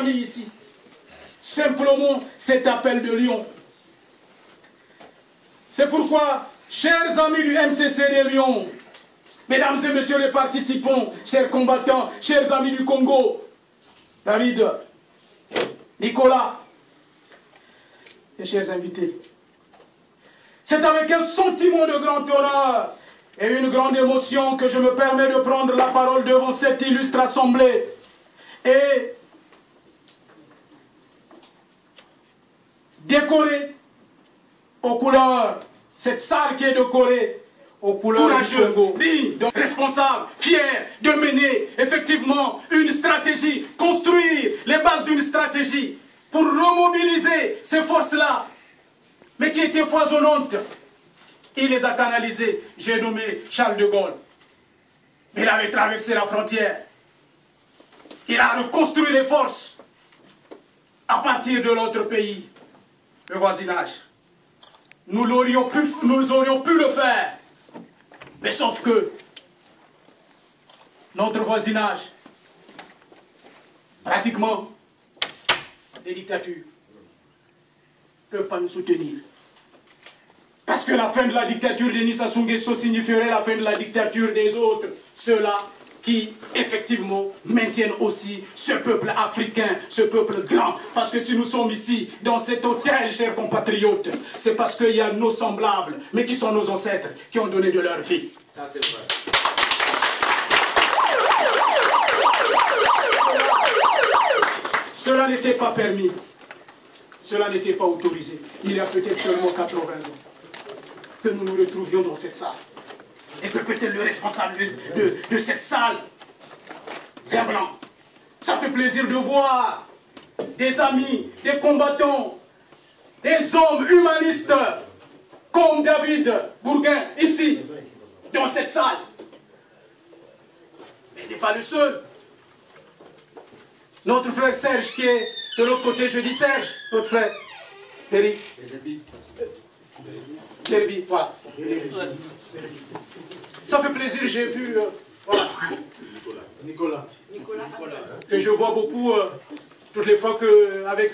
amis ici. Simplement cet appel de Lyon. C'est pourquoi, chers amis du MCC de Lyon, mesdames et messieurs les participants, chers combattants, chers amis du Congo, David, Nicolas, et chers invités, c'est avec un sentiment de grand honneur et une grande émotion que je me permets de prendre la parole devant cette illustre assemblée et décorer aux couleurs, cette salle qui est décorée aux couleurs courageux, digne, responsable, fier de mener effectivement une stratégie, construire les bases d'une stratégie pour remobiliser ces forces-là, mais qui étaient foisonnantes. Il les a canalisées. J'ai nommé Charles de Gaulle. Il avait traversé la frontière. Il a reconstruit les forces à partir de l'autre pays, le voisinage. Nous aurions pu le faire. Mais sauf que notre voisinage, pratiquement, les dictatures ne peuvent pas nous soutenir. Parce que la fin de la dictature de Denis Sassou Nguesso signifierait la fin de la dictature des autres, ceux-là qui, effectivement, maintiennent aussi ce peuple africain, ce peuple grand. Parce que si nous sommes ici, dans cet hôtel, chers compatriotes, c'est parce qu'il y a nos semblables, mais qui sont nos ancêtres, qui ont donné de leur vie. Ça, c'est vrai. Cela n'était pas permis. Cela n'était pas autorisé. Il y a peut-être seulement 80 ans que nous nous retrouvions dans cette salle. Et que peut-être le responsable de cette salle, c'est un blanc. Ça fait plaisir de voir des amis, des combattants, des hommes humanistes comme David Bourguin, ici, dans cette salle. Mais il n'est pas le seul. Notre frère Serge qui est de l'autre côté, je dis Serge, notre frère. Derby, voilà. Ça fait plaisir, j'ai vu, voilà. Nicolas. Que je vois beaucoup, toutes les fois avec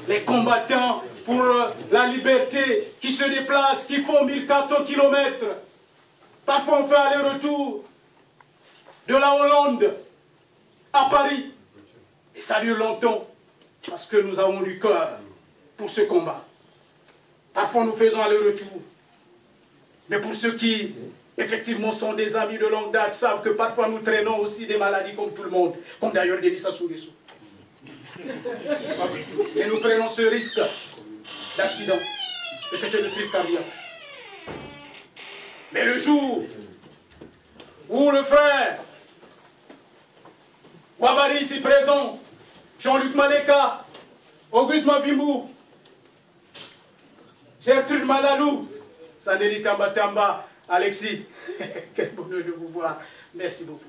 les combattants pour la liberté, qui se déplacent, qui font 1400 km. Parfois on fait aller-retour de la Hollande à Paris. Et ça dure longtemps, parce que nous avons du cœur pour ce combat. Parfois nous faisons aller-retour. Mais pour ceux qui, effectivement, sont des amis de longue date, savent que parfois nous traînons aussi des maladies comme tout le monde, comme d'ailleurs Denis Sassou Nguesso. Et nous prenons ce risque d'accident, et peut-être de crise cardiaque. Mais le jour où le frère Wabari ici présent, Jean-Luc Maleka, Auguste Mavimbu, Gertrude Malalou, Saneli Tamba, Alexis, quel bonheur de vous voir. Merci beaucoup.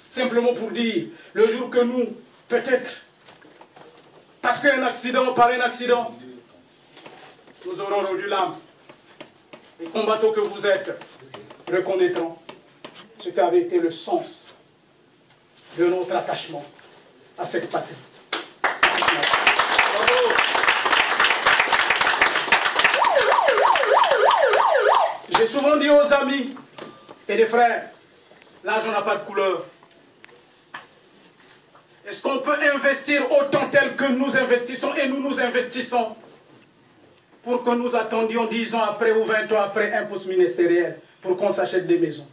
Simplement pour dire, le jour que nous, peut-être, parce qu'un accident par un accident, nous aurons rendu l'âme. Les combattants que vous êtes reconnaîtront ce qu'avait été le sens de notre attachement à cette patrie. Bravo. J'ai souvent dit aux amis et des frères, l'argent n'a pas de couleur. Est-ce qu'on peut investir autant tel que nous investissons et nous investissons pour que nous attendions 10 ans après ou 20 ans après un poste ministériel pour qu'on s'achète des maisons,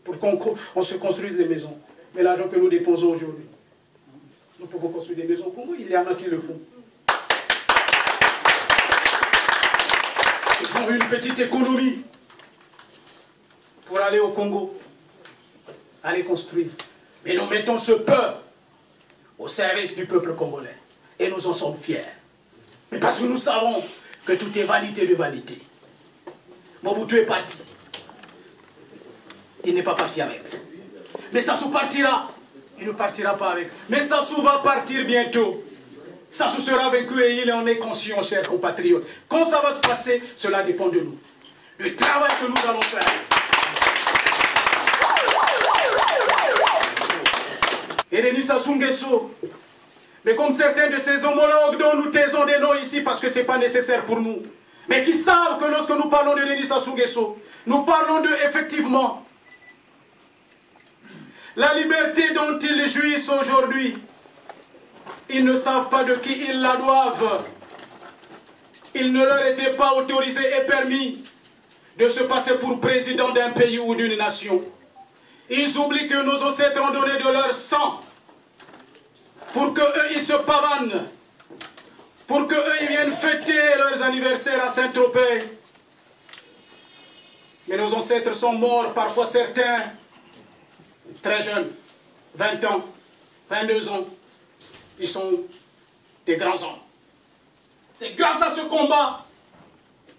pour qu'on se construise des maisons. Mais l'argent que nous dépensons aujourd'hui, nous pouvons construire des maisons au Congo, il y en a qui le font. Ils font une petite économie pour aller au Congo, aller construire. Mais nous mettons ce peuple au service du peuple congolais. Et nous en sommes fiers. Mais parce que nous savons que tout est vanité de vanité. Mobutu est parti. Il n'est pas parti avec. Mais Sassou partira. Il ne partira pas avec. Mais Sassou va partir bientôt. Sassou sera vaincu et il en est conscient, chers compatriotes. Quand ça va se passer, cela dépend de nous. Le travail que nous allons faire. Et Denis Sassou Nguesso mais comme certains de ces homologues dont nous taisons des noms ici parce que ce n'est pas nécessaire pour nous, mais qui savent que lorsque nous parlons de Denis Sassou Nguesso, nous parlons de, effectivement, la liberté dont ils jouissent aujourd'hui. Ils ne savent pas de qui ils la doivent. Il ne leur était pas autorisé et permis de se passer pour président d'un pays ou d'une nation. Ils oublient que nos ancêtres ont donné de leur sang pour qu'eux, ils se pavanent, pour qu'eux, ils viennent fêter leurs anniversaires à Saint-Tropez. Mais nos ancêtres sont morts, parfois certains, très jeunes, 20 ans, 22 ans. Ils sont des grands hommes. C'est grâce à ce combat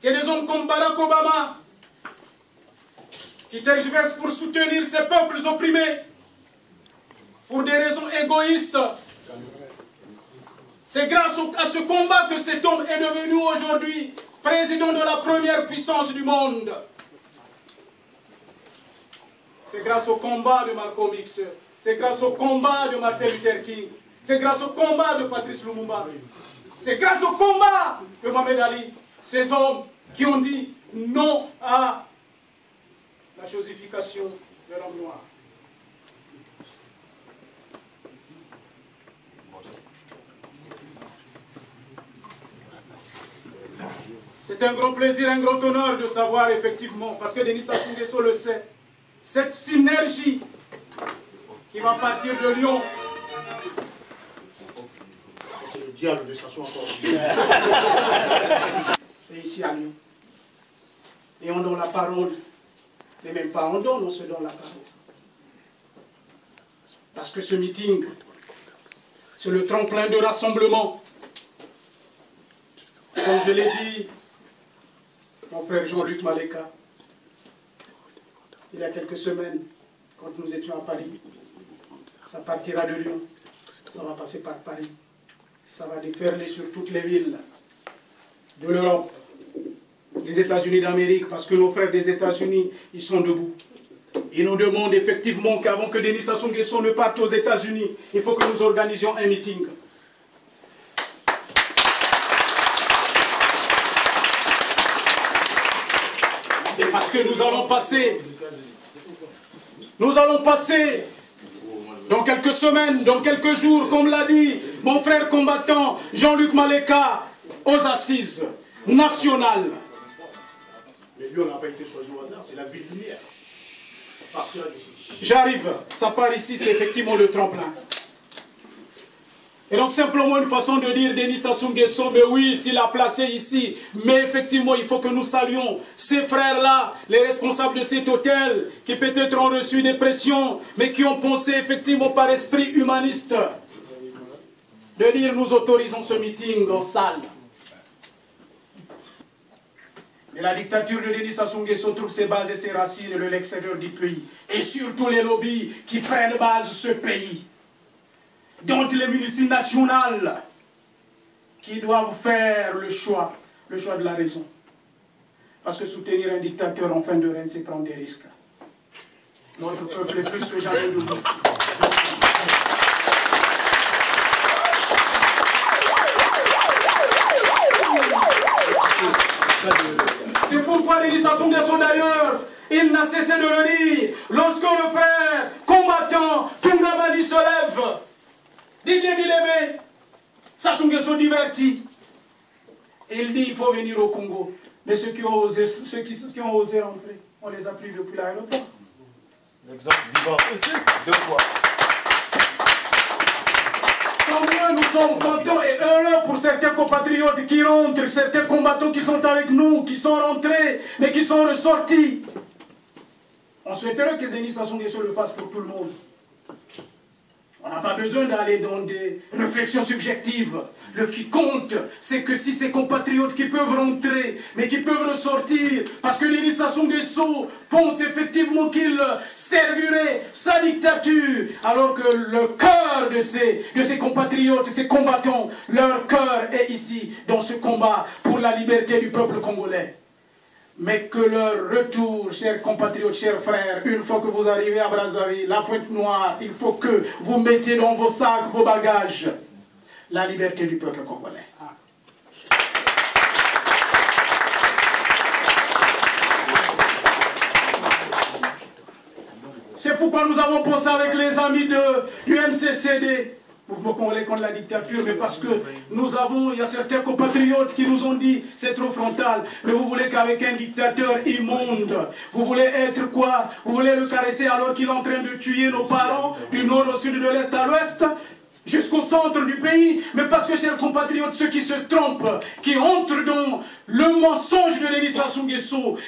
que des hommes comme Barack Obama, qui tergiversent pour soutenir ces peuples opprimés, pour des raisons égoïstes, c'est grâce à ce combat que cet homme est devenu aujourd'hui président de la première puissance du monde. C'est grâce au combat de Malcolm X, c'est grâce au combat de Martin Luther King, c'est grâce au combat de Patrice Lumumba, c'est grâce au combat de Mohamed Ali, ces hommes qui ont dit non à la chosification de l'homme noir. C'est un grand plaisir, un grand honneur de savoir effectivement, parce que Denis Sassou Nguesso le sait, cette synergie qui va partir de Lyon. C'est le diable de Sassou encore. Et ici à Lyon. Et on donne la parole, mais même pas on donne, on se donne la parole. Parce que ce meeting, c'est le tremplin de rassemblement. Comme je l'ai dit, mon frère Jean-Luc Maleka, il y a quelques semaines, quand nous étions à Paris, ça partira de Lyon, ça va passer par Paris, ça va déferler sur toutes les villes de l'Europe, des États-Unis d'Amérique, parce que nos frères des États-Unis, ils sont debout. Ils nous demandent effectivement qu'avant que Denis Sassou Nguesso ne parte aux États-Unis, il faut que nous organisions un meeting. Et parce que nous allons passer dans quelques semaines, dans quelques jours, comme l'a dit mon frère combattant Jean-Luc Maleka, aux assises nationales. Mais lui, on n'a pas été choisi au hasard, c'est la ville lumière. J'arrive, ça part ici, c'est effectivement le tremplin. Et donc simplement une façon de dire Denis Sassou Nguesso, mais oui, s'il a placé ici, mais effectivement il faut que nous saluions ces frères-là, les responsables de cet hôtel, qui peut-être ont reçu des pressions, mais qui ont pensé effectivement par esprit humaniste, de dire nous autorisons ce meeting en salle. Et la dictature de Denis Sassou Nguesso trouve ses bases et ses racines de l'extérieur du pays, et surtout les lobbies qui prennent base ce pays. Donc les multinationales qui doivent faire le choix de la raison. Parce que soutenir un dictateur en fin de règne, c'est prendre des risques. Notre peuple est plus que jamais debout. C'est pourquoi Denis Sassou Nguesso d'ailleurs, il n'a cessé de le dire, lorsque le frère combattant Toungabani se lève, Didier Milébé, Sassou Nguesso divertit. Et il dit il faut venir au Congo. Mais ceux qui ont osé rentrer, on les a pris depuis l'aéroport. L'exemple vivant, 2 fois. Tant mieux, nous sommes contents et heureux pour certains compatriotes qui rentrent, certains combattants qui sont avec nous, qui sont rentrés, mais qui sont ressortis. On souhaiterait que Denis Sassou Nguesso le fasse pour tout le monde. On n'a pas besoin d'aller dans des réflexions subjectives. Le qui compte, c'est que si ces compatriotes qui peuvent rentrer, mais qui peuvent ressortir, parce que Denis Sassou Nguesso pense effectivement qu'il servirait sa dictature, alors que le cœur de ces compatriotes, ces combattants, leur cœur est ici, dans ce combat pour la liberté du peuple congolais. Mais que leur retour, chers compatriotes, chers frères, une fois que vous arrivez à Brazzaville, la Pointe Noire, il faut que vous mettiez dans vos sacs vos bagages. la liberté du peuple congolais. C'est pourquoi nous avons pensé avec les amis du MCCD, mouvement congolais contre la dictature, mais parce que il y a certains compatriotes qui nous ont dit c'est trop frontal, mais vous voulez qu'avec un dictateur immonde, vous voulez être quoi? Vous voulez le caresser alors qu'il est en train de tuer nos parents du nord au sud, de l'est à l'ouest, jusqu'au centre du pays, mais parce que, chers compatriotes, ceux qui se trompent, qui entrent dans le mensonge de Denis Sassou Nguesso,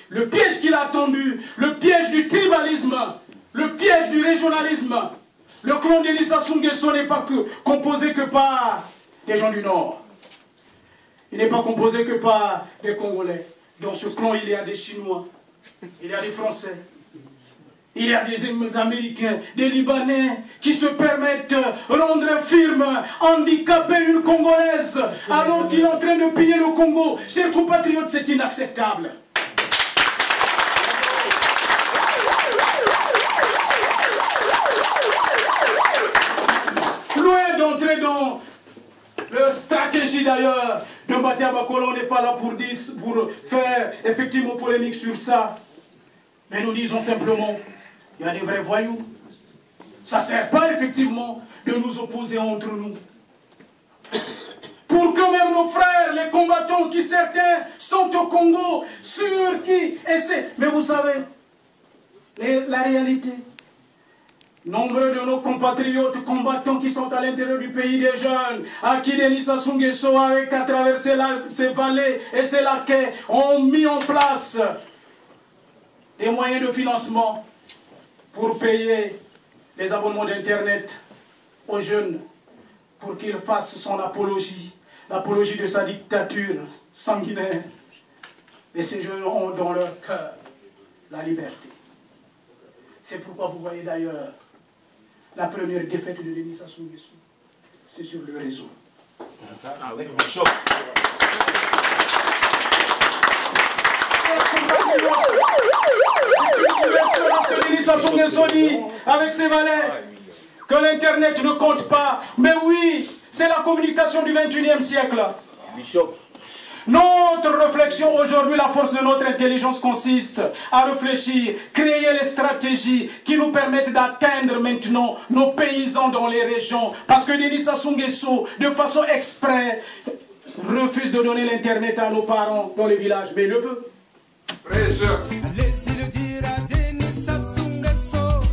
le piège qu'il a tendu, le piège du tribalisme, le piège du régionalisme. Le clan Denis Sassou Nguesso n'est pas composé que par des gens du Nord. Il n'est pas composé que par des Congolais. Dans ce clan, il y a des Chinois, il y a des Français, il y a des Américains, des Libanais qui se permettent de rendre firme, handicaper une Congolaise alors qu'il est en train de piller le Congo. Chers compatriotes, c'est inacceptable. Loin d'entrer dans leur stratégie d'ailleurs de Mbatia Bakolo, on n'est pas là pour faire effectivement polémique sur ça. Mais nous disons simplement, il y a des vrais voyous. Ça ne sert pas effectivement de nous opposer entre nous. Pour que même nos frères, les combattants qui certains sont au Congo, sur qui essaient. Mais vous savez, la réalité. Nombreux de nos compatriotes combattants qui sont à l'intérieur du pays, des jeunes, à qui Denis Sassou Nguesso, avec à travers ces vallées et ces laquais, ont mis en place des moyens de financement pour payer les abonnements d'Internet aux jeunes, pour qu'ils fassent son apologie, l'apologie de sa dictature sanguinaire. Et ces jeunes ont dans leur cœur la liberté. C'est pourquoi vous voyez d'ailleurs la première défaite de Denis Sassou Nguesso, c'est sur le réseau. Ah oui, Denis Sassou Nguesso dit avec ses valets que l'Internet ne compte pas. Mais oui, c'est la communication du 21e siècle. Bishop. Notre réflexion aujourd'hui, la force de notre intelligence consiste à réfléchir, créer les stratégies qui nous permettent d'atteindre maintenant nos paysans dans les régions. Parce que Denis Sassou Nguesso, de façon exprès, refuse de donner l'Internet à nos parents dans les villages. Mais il le peut. Laissez-le dire à Denis Sassou Nguesso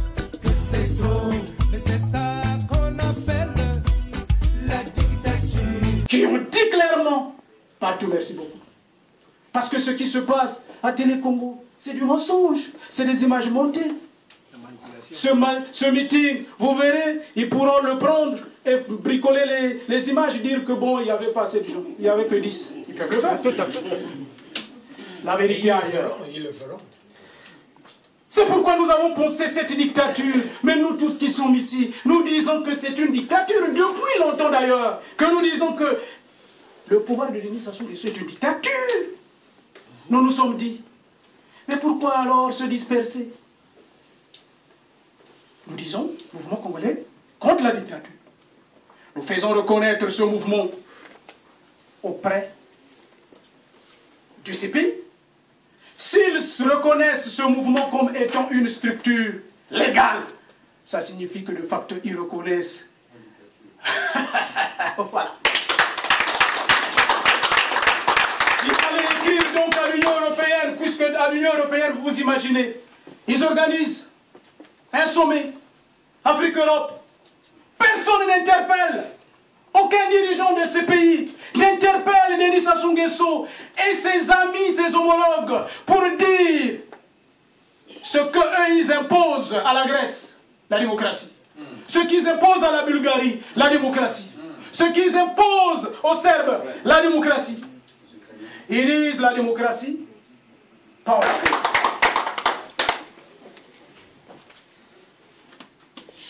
que c'est trop, mais c'est ça qu'on appelle la dictature. Qui ont dit clairement. Partout, merci beaucoup. Parce que ce qui se passe à Télé-Congo, c'est du mensonge, c'est des images montées. Ce meeting, vous verrez, ils pourront le prendre et bricoler les images, dire que bon, il n'y avait pas assez de gens, il n'y avait que 10. Ils peuvent le faire. Tout à fait. La vérité ailleurs. Ils le feront. C'est pourquoi nous avons pensé cette dictature. Mais nous tous qui sommes ici, nous disons que c'est une dictature, depuis longtemps d'ailleurs, que nous disons que le pouvoir de Denis Sassou Nguesso est une dictature. Nous nous sommes dit, mais pourquoi alors se disperser? Nous disons, mouvement congolais contre la dictature. Nous faisons reconnaître ce mouvement auprès du CPI. S'ils reconnaissent ce mouvement comme étant une structure légale, ça signifie que de facto ils reconnaissent. Voilà. Il fallait écrire donc à l'Union européenne, puisque à l'Union européenne, vous imaginez, ils organisent un sommet, Afrique-Europe. Personne n'interpelle, aucun dirigeant de ces pays n'interpelle Denis Sassou Nguesso et ses amis, ses homologues, pour dire ce qu'eux ils imposent à la Grèce, la démocratie. Ce qu'ils imposent à la Bulgarie, la démocratie. Ce qu'ils imposent aux Serbes, la démocratie. Ils disent la démocratie, pas en Afrique.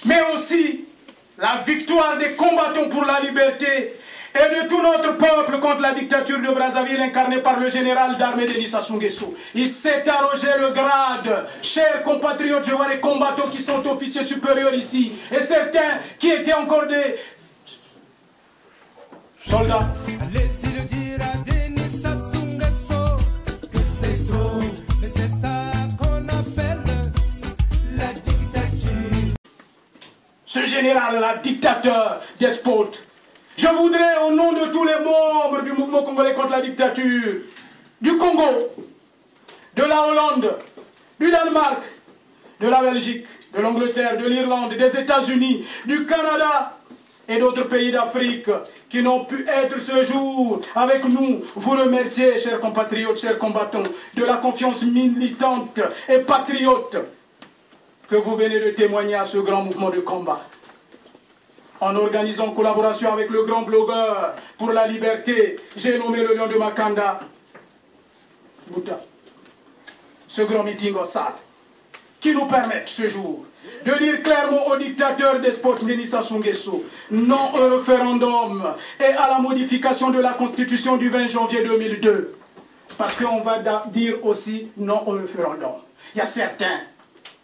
Mais aussi la victoire des combattants pour la liberté et de tout notre peuple contre la dictature de Brazzaville incarnée par le général d'armée Denis Sassou Nguesso. Il s'est arrogé le grade. Chers compatriotes, je vois les combattants qui sont officiers supérieurs ici et certains qui étaient encore Soldats, allez-y le dire à Denis Sassou Nguesso que c'est trop, mais c'est ça qu'on appelle la dictature. ce général-là, dictateur, despote, je voudrais, au nom de tous les membres du mouvement congolais contre la dictature, du Congo, de la Hollande, du Danemark, de la Belgique, de l'Angleterre, de l'Irlande, des États-Unis, du Canada et d'autres pays d'Afrique qui n'ont pu être ce jour avec nous, vous remercier, chers compatriotes, chers combattants, de la confiance militante et patriote que vous venez de témoigner à ce grand mouvement de combat. En organisant en collaboration avec le grand blogueur pour la liberté, j'ai nommé le lion de Makanda, Bouta, ce grand meeting au SAD, qui nous permettent ce jour de dire clairement au dictateur despote Denis Sassou Nguesso non au référendum et à la modification de la constitution du 20 janvier 2002. Parce qu'on va dire aussi non au référendum. Il y a certains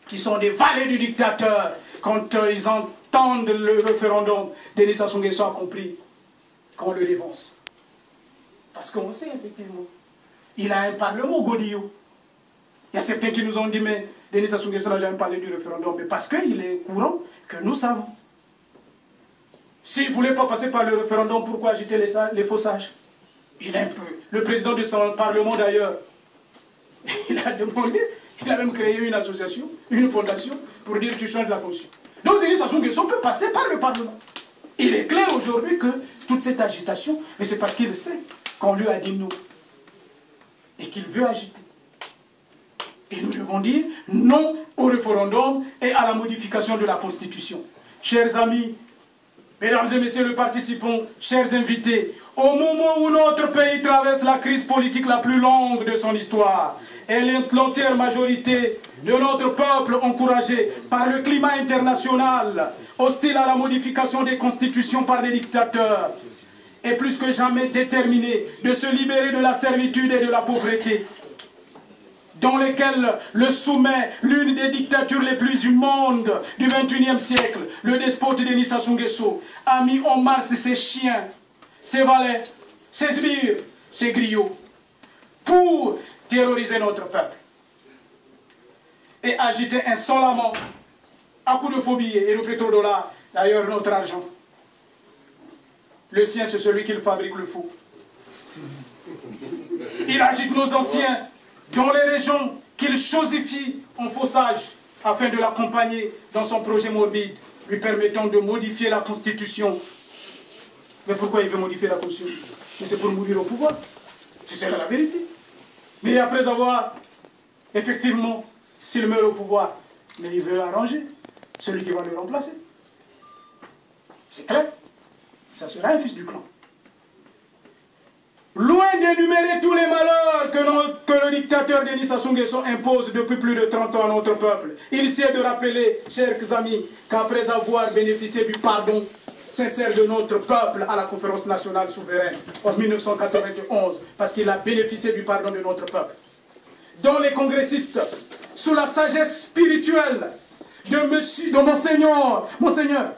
qui sont des valets du dictateur, quand ils entendent le référendum, Denis Sassou Nguesso a compris qu'on le dévance. Parce qu'on sait effectivement, il a un parlement Godillot. Il y a certains qui nous ont dit, mais Denis Sassou Nguesso n'a jamais parlé du référendum, mais parce qu'il est courant que nous savons. S'il ne voulait pas passer par le référendum, pourquoi agiter les faux sages? Il est un peu. Le président de son parlement d'ailleurs, il a demandé, il a même créé une association, une fondation, pour dire tu changes la constitution. Donc Denis Sassou Nguesso peut passer par le parlement. Il est clair aujourd'hui que toute cette agitation, mais c'est parce qu'il sait qu'on lui a dit non. Et qu'il veut agiter. Et nous devons dire non au référendum et à la modification de la Constitution. Chers amis, mesdames et messieurs les participants, chers invités, au moment où notre pays traverse la crise politique la plus longue de son histoire, et l'entière majorité de notre peuple encouragé par le climat international, hostile à la modification des constitutions par des dictateurs, est plus que jamais déterminé de se libérer de la servitude et de la pauvreté, dans lesquelles le soumet l'une des dictatures les plus immondes du XXIe siècle, le despote Denis Sassou Nguesso, a mis en marche ses chiens, ses valets, ses sbires, ses griots, pour terroriser notre peuple et agiter insolemment, à coups de faux billets et de pétrodollars, d'ailleurs notre argent. Le sien, c'est celui qui fabrique le faux. Il agite nos anciens dans les régions qu'il chosifie en faux sage afin de l'accompagner dans son projet morbide, lui permettant de modifier la Constitution. Mais pourquoi il veut modifier la Constitution? C'est pour mourir au pouvoir. C'est la vérité. Mais après avoir, effectivement, s'il meurt au pouvoir, mais il veut arranger celui qui va le remplacer. C'est clair. Ça sera un fils du clan. Loin d'énumérer tous les malheurs que le dictateur Denis Sassou Nguesso impose depuis plus de 30 ans à notre peuple, il sait de rappeler, chers amis, qu'après avoir bénéficié du pardon sincère de notre peuple à la conférence nationale souveraine en 1991, parce qu'il a bénéficié du pardon de notre peuple, dont les congressistes, sous la sagesse spirituelle de Monseigneur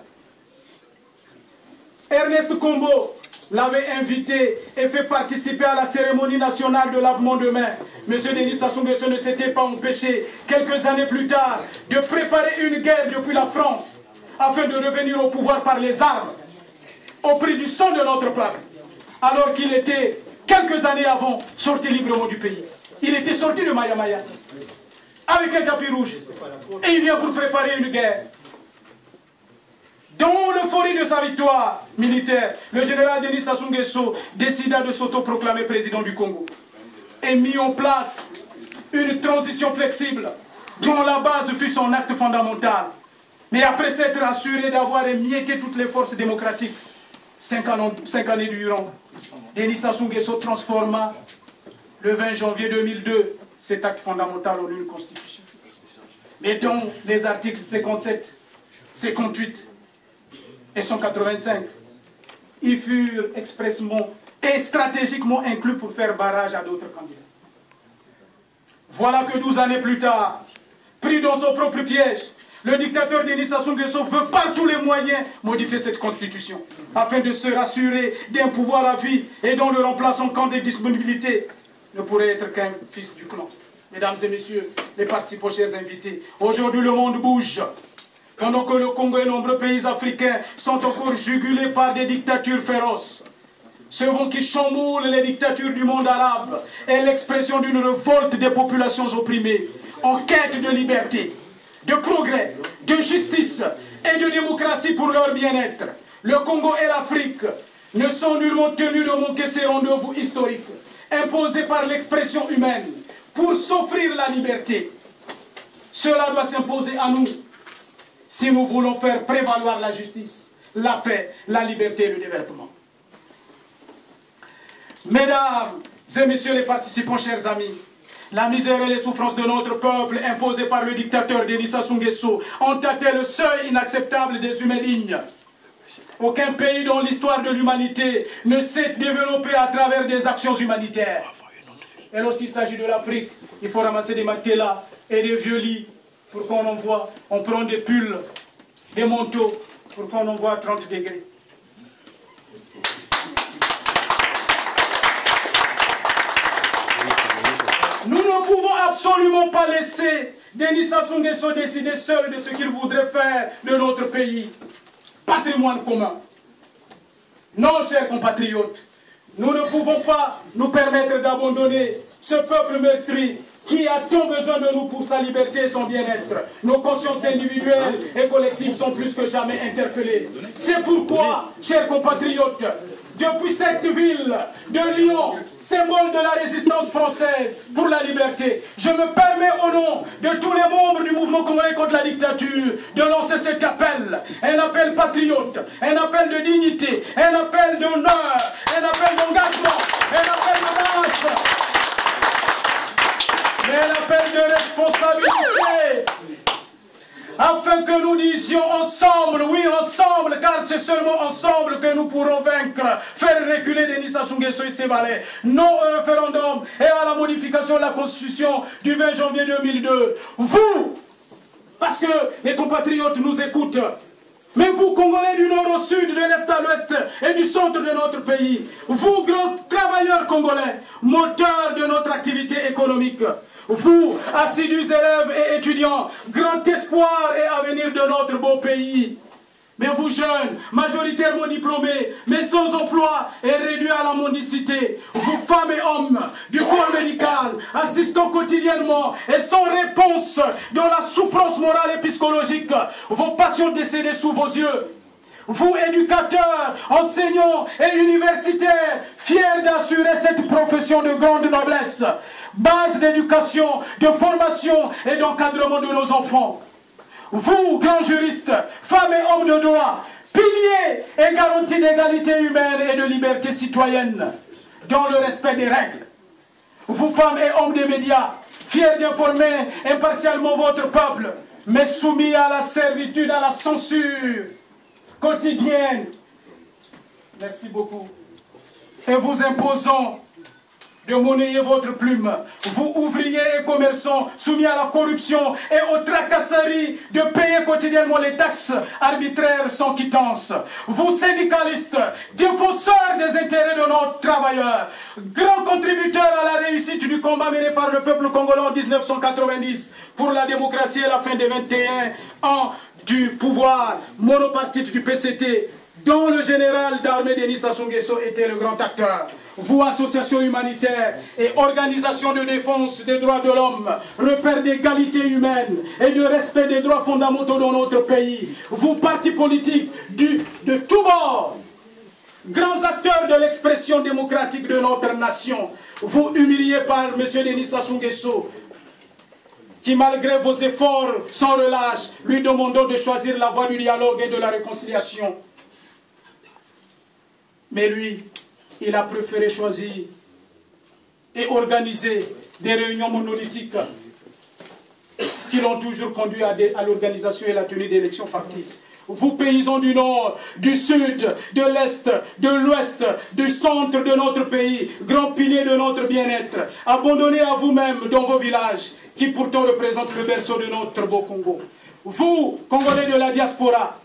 Ernest Kombo, l'avait invité et fait participer à la cérémonie nationale de lavement de mains. M. Denis Sassou Nguesso ne s'était pas empêché, quelques années plus tard, de préparer une guerre depuis la France, afin de revenir au pouvoir par les armes, au prix du sang de notre peuple, alors qu'il était, quelques années avant, sorti librement du pays. Il était sorti de Maya Maya, avec un tapis rouge, et il vient pour préparer une guerre. Dans l'euphorie de sa victoire militaire, le général Denis Sassou Nguesso décida de s'autoproclamer président du Congo et mit en place une transition flexible dont la base fut son acte fondamental. Mais après s'être assuré d'avoir émietté toutes les forces démocratiques, 5 années durant, Denis Sassou Nguesso transforma le 20 janvier 2002 cet acte fondamental en une constitution. Mais dont les articles 57, 58 et 185, ils furent expressément et stratégiquement inclus pour faire barrage à d'autres candidats. Voilà que 12 années plus tard, pris dans son propre piège, Le dictateur Denis Sassou Nguesso veut par tous les moyens modifier cette constitution afin de se rassurer d'un pouvoir à vie et dont le remplaçant camp de disponibilité ne pourrait être qu'un fils du clan. Mesdames et messieurs, les participants, chers invités, aujourd'hui le monde bouge. Pendant que le Congo et nombreux pays africains sont encore jugulés par des dictatures féroces. Ce vent qui chamboule les dictatures du monde arabe est l'expression d'une révolte des populations opprimées en quête de liberté, de progrès, de justice et de démocratie pour leur bien-être. Le Congo et l'Afrique ne sont nullement tenus de manquer ces rendez-vous historiques imposés par l'expression humaine pour s'offrir la liberté. Cela doit s'imposer à nous si nous voulons faire prévaloir la justice, la paix, la liberté et le développement. Mesdames et messieurs les participants, chers amis, la misère et les souffrances de notre peuple imposées par le dictateur Denis Sassou Nguesso ont atteint le seuil inacceptable des humains dignes. Aucun pays dans l'histoire de l'humanité ne s'est développé à travers des actions humanitaires. Et lorsqu'il s'agit de l'Afrique, il faut ramasser des matelas et des vieux lits pour qu'on envoie. On prend des pulls, des manteaux pour qu'on envoie à 30 degrés. Nous ne pouvons absolument pas laisser Denis Sassou Nguesso décider seul de ce qu'il voudrait faire de notre pays. Patrimoine commun. Non, chers compatriotes, nous ne pouvons pas nous permettre d'abandonner ce peuple meurtri qui a tant besoin de nous pour sa liberté et son bien-être. Nos consciences individuelles et collectives sont plus que jamais interpellées. C'est pourquoi, chers compatriotes, depuis cette ville de Lyon, symbole de la résistance française pour la liberté, je me permets au nom de tous les membres du mouvement congolais contre la dictature de lancer cet appel, un appel patriote, un appel de dignité, un appel d'honneur, un appel d'engagement, un appel de marche, mais un appel de responsabilité. Afin que nous disions ensemble, oui ensemble, car c'est seulement ensemble que nous pourrons vaincre, faire reculer Denis Sassou Nguesso et ses valets. Non au référendum et à la modification de la Constitution du 20 janvier 2002. Vous, parce que les compatriotes nous écoutent, mais vous, Congolais du nord au sud, de l'est à l'ouest et du centre de notre pays, vous, grands travailleurs congolais, moteurs de notre activité économique, vous, assidus élèves et étudiants, grand espoir et avenir de notre beau pays. Mais vous jeunes, majoritairement diplômés, mais sans emploi et réduits à la mendicité, vous femmes et hommes du corps médical, assistant quotidiennement et sans réponse dans la souffrance morale et psychologique, vos patients décédés sous vos yeux. Vous, éducateurs, enseignants et universitaires, fiers d'assurer cette profession de grande noblesse, base d'éducation, de formation et d'encadrement de nos enfants. Vous, grands juristes, femmes et hommes de droit, piliers et garanties d'égalité humaine et de liberté citoyenne, dans le respect des règles. Vous, femmes et hommes des médias, fiers d'informer impartialement votre peuple, mais soumis à la servitude, à la censure quotidienne. Merci beaucoup. Et vous imposons de monnayer votre plume. Vous, ouvriers et commerçants, soumis à la corruption et aux tracasseries, de payer quotidiennement les taxes arbitraires sans quittance. Vous, syndicalistes, défenseurs des intérêts de nos travailleurs, grands contributeurs à la réussite du combat mené par le peuple congolais en 1990 pour la démocratie et la fin des 21 ans du pouvoir monopartite du PCT, dont le général d'armée Denis Sassou Nguesso était le grand acteur. Vous, associations humanitaires et organisations de défense des droits de l'homme, repères d'égalité humaine et de respect des droits fondamentaux dans notre pays. Vous, partis politiques de tous bords, grands acteurs de l'expression démocratique de notre nation. Vous, humiliés par M. Denis Sassou Nguesso, qui malgré vos efforts sans relâche, lui demandons de choisir la voie du dialogue et de la réconciliation. Mais lui, il a préféré choisir et organiser des réunions monolithiques qui l'ont toujours conduit à l'organisation et la tenue d'élections factices. Vous, paysans du nord, du sud, de l'est, de l'ouest, du centre de notre pays, grands piliers de notre bien-être, abandonnés à vous-même dans vos villages, qui pourtant représentent le berceau de notre beau Congo. vous, Congolais de la diaspora,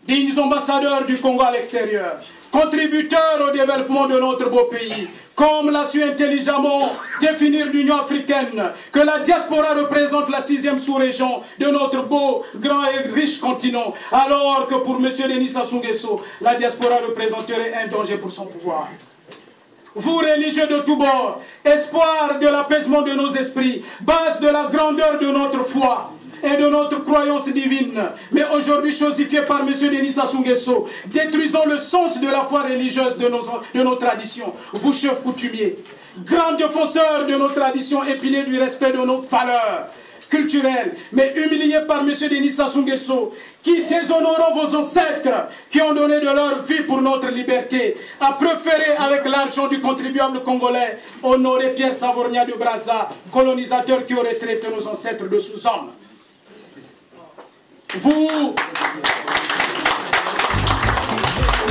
dignes ambassadeurs du Congo à l'extérieur, contributeurs au développement de notre beau pays, comme l'a su intelligemment définir l'Union africaine, que la diaspora représente la 6e sous-région de notre beau, grand et riche continent, alors que pour M. Denis Sassou Nguesso, la diaspora représenterait un danger pour son pouvoir. Vous, religieux de tous bords, espoir de l'apaisement de nos esprits, base de la grandeur de notre foi et de notre croyance divine, mais aujourd'hui chosifié par M. Denis Sassou Nguesso, détruisant le sens de la foi religieuse de nos traditions. Vous, chefs coutumiers, grands défenseurs de nos traditions, épilés du respect de nos valeurs culturelles, mais humiliés par M. Denis Sassou Nguesso, qui, déshonorant vos ancêtres, qui ont donné de leur vie pour notre liberté, a préféré, avec l'argent du contribuable congolais, honorer Pierre Savorgna de Brazza, colonisateur qui aurait traité nos ancêtres de sous-hommes. Vous...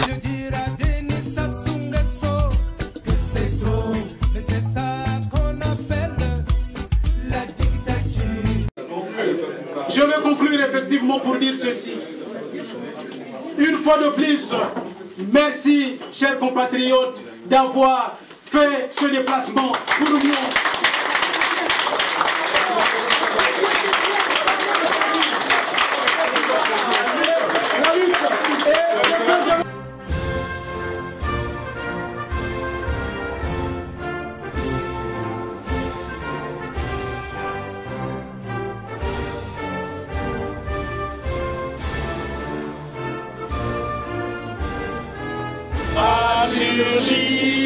Je dirai à Denis Sassou Nguesso que c'est trop, mais c'est ça qu'on appelle la dictature. Je vais conclure effectivement pour dire ceci. Une fois de plus, merci, chers compatriotes, d'avoir fait ce déplacement pour nous. Surgit